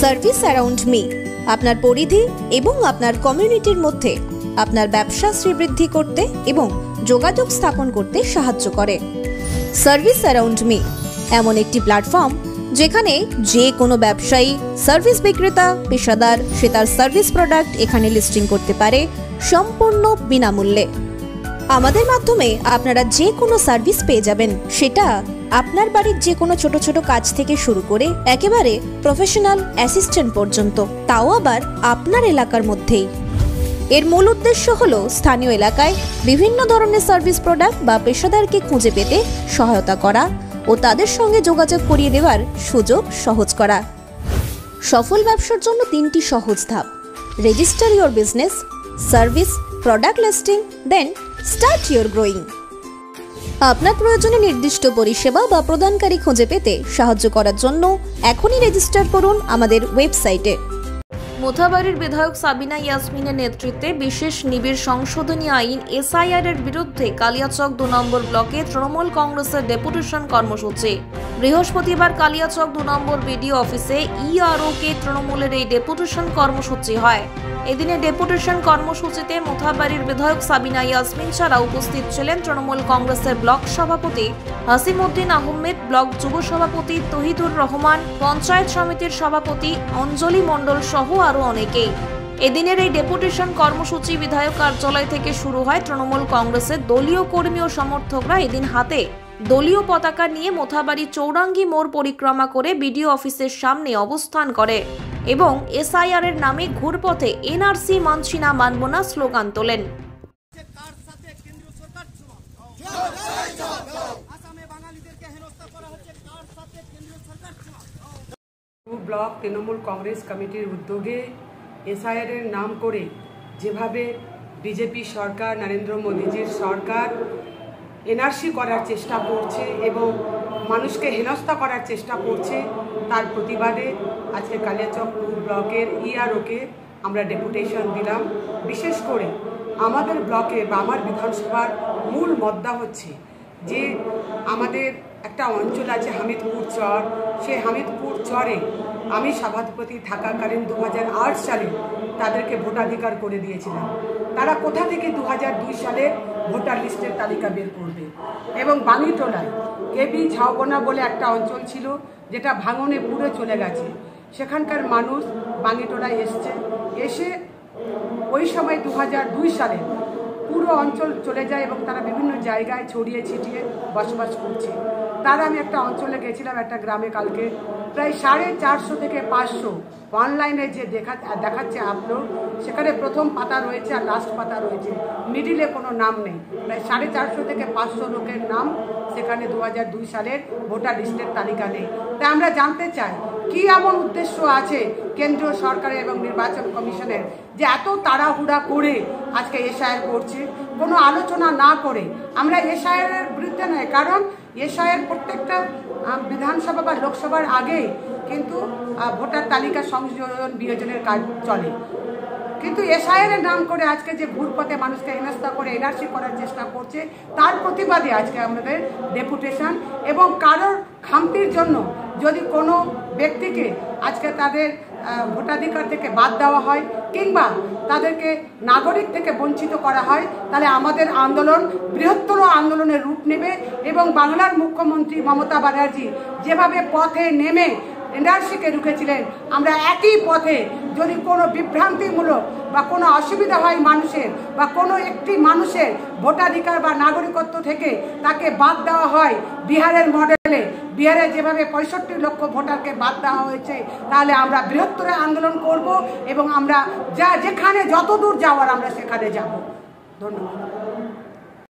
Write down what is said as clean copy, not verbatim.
Service around me আপনার পরিধি এবং আপনার কমিউনিটির মধ্যে আপনার ব্যবসা শ্রীবৃদ্ধি করতে এবং যোগাযোগ স্থাপন করতে সাহায্য করে। সার্ভিস অ্যারাউন্ড মি এমন একটি প্ল্যাটফর্ম যেখানে যে কোনো ব্যবসায়ী, সার্ভিস বিক্রেতা, পেশাদার সে তার সার্ভিস প্রোডাক্ট এখানে লিস্টিং করতে পারে সম্পূর্ণ বিনামূল্যে। আমাদের মাধ্যমে আপনারা যে কোনো সার্ভিস পেয়ে যাবেন, সেটা আপনার বাড়ির যে কোনো ছোট ছোট কাজ থেকে শুরু করে একেবারে প্রফেশনাল অ্যাসিস্ট্যান্ট পর্যন্ত, তাও আবার আপনার এলাকার মধ্যেই। এর মূল উদ্দেশ্য হলো স্থানীয় এলাকায় বিভিন্ন ধরনের সার্ভিস প্রোডাক্ট বা পেশাদারকে খুঁজে পেতে সহায়তা করা ও তাদের সঙ্গে যোগাযোগ করিয়ে দেওয়ার সুযোগ সহজ করা। সফল ব্যবসার জন্য 3টি সহজ ধাপ: register your business, service, product listing, then start your growing. আপনার প্রয়োজনে নির্দিষ্ট পরিষেবা বা প্রদানকারী খুঁজে পেতে সাহায্য করার জন্য এখনই রেজিস্টার করুন আমাদের ওয়েবসাইটে। মোথাবাড়ির বিধায়ক সাবিনা ইয়াসমিনের নেতৃত্বে বিশেষ নিবিড় সংশোধনী আইন এসআইআর এর বিরুদ্ধে কালিয়াচক 2 নম্বর ব্লকে তৃণমূল কংগ্রেসের ডেপুটেশন কর্মসূচি। বৃহস্পতিবার কালিয়াচক 2 নম্বর বিডিও অফিসে ইআরও কে তৃণমূলের এই ডেপুটেশন কর্মসূচি হয়। এদিনে ডেপুটেশন কর্মসূচিতে মোথাবাড়ির বিধায়ক সাবিনা ইয়াসমিন ছাড়া উপস্থিত ছিলেন তৃণমূল কংগ্রেসের ব্লক সভাপতি হাসিমউদ্দিন আহমেদ, ব্লক যুব সভাপতি তহিদুর রহমান, পঞ্চায়েত সমিতির সভাপতি অঞ্জলি মণ্ডল সহ আরো অনেকেই। এদিনের এই ডেপুটেশন কর্মসূচি বিধায়ক কার্যালয় থেকে শুরু হয়। তৃণমূল কংগ্রেসের দলীয় কর্মী ও সমর্থকরা এদিন হাতে দলীয় পতাকা নিয়ে মোথাবাড়ি চৌরাঙ্গি মোড় পরিক্রমা করে বিডিও অফিসের সামনে অবস্থান করে এবং এসআইআর এর নামে ঘুরপথে এনআরসি মানছি না মানব না স্লোগান তোলেন। ব্লক তৃণমূল কংগ্রেস কমিটির উদ্যোগে এসআইআর এর নাম করে যেভাবে বিজেপি সরকার, নরেন্দ্র মোদীজির সরকার এনআরসি করার চেষ্টা করছে এবং মানুষকে হেনস্থা করার চেষ্টা করছে, তার প্রতিবাদে আজকে কালিয়াচক ব্লকের ইআরওকে আমরা ডেপুটেশন দিলাম। বিশেষ করে আমাদের ব্লকে বা আমার বিধানসভার মূল মুদ্দা হচ্ছে যে আমাদের একটা অঞ্চল আছে হামিদপুর চর। সেই হামিদপুর চরে আমি সভাপতি থাকাকালীন 2008 সালে তাদেরকে ভোটাধিকার করে দিয়েছিলাম। তারা কোথা থেকে 2002 সালের ভোটার লিস্টের তালিকা বের করবে? এবং বাঙিটোলায় কেবি ঝাউবনা বলে একটা অঞ্চল ছিল, যেটা ভাঙনে পুড়ে চলে গেছে। সেখানকার মানুষ বাঙিটোলায় এসে ওই সময় 2002 সালে পুরো অঞ্চল চলে যায় এবং তারা বিভিন্ন জায়গায় ছড়িয়ে ছিটিয়ে বসবাস করছে। তার আমি একটা অঞ্চলে গেছিলাম, একটা গ্রামে কালকে, প্রায় 450 থেকে 500 অনলাইনে যে দেখাচ্ছে আপলোড, সেখানে প্রথম পাতা রয়েছে আর লাস্ট পাতা রয়েছে, মিডিলে কোনো নাম নেই। প্রায় 450 থেকে 500 লোকের নাম সেখানে 2002 সালের ভোটার লিস্টের তালিকা নেই। তাই আমরা জানতে চাই কি এমন উদ্দেশ্য আছে কেন্দ্রীয় সরকারের এবং নির্বাচন কমিশনের যে এত তাড়াহুড়া করে আজকে এসআইআর করছে, কোনো আলোচনা না করে। আমরা এসআইআর এর বিরুদ্ধে নয়, কারণ এসআইআর প্রত্যেকটা বিধানসভা বা লোকসভার আগে কিন্তু ভোটার তালিকা সংযোজন বিয়োজনের কাজ চলে। কিন্তু এসআইআর এর নাম করে আজকে যে ঘুরপথে মানুষকে হেনস্থা করে এনআরসি করার চেষ্টা করছে, তার প্রতিবাদে আজকে আমাদের ডেপুটেশন। এবং কারোর খামতির জন্য যদি কোনো ব্যক্তিকে আজকে তাদের ভোটাধিকার থেকে বাদ দেওয়া হয় কিংবা তাদেরকে নাগরিক থেকে বঞ্চিত করা হয়, তাহলে আমাদের আন্দোলন বৃহত্তর আন্দোলনের রূপ নেবে। এবং বাংলার মুখ্যমন্ত্রী মমতা ব্যানার্জি যেভাবে পথে নেমে এনআরসিকে রুখেছিলেন, আমরা একই পথে যদি কোনো বিভ্রান্তিমূলক বা কোনো অসুবিধা হয় মানুষের বা কোনো একটি মানুষের ভোটাধিকার বা নাগরিকত্ব থেকে তাকে বাদ দেওয়া হয় বিহারের মডেলে, বিহারে যেভাবে 65 লক্ষ ভোটারকে বাদ দেওয়া হয়েছে, তাহলে আমরা বৃহত্তর আন্দোলন করব এবং আমরা যেখানে যত দূর যাওয়ার আমরা সেখানে যাব। ধন্যবাদ।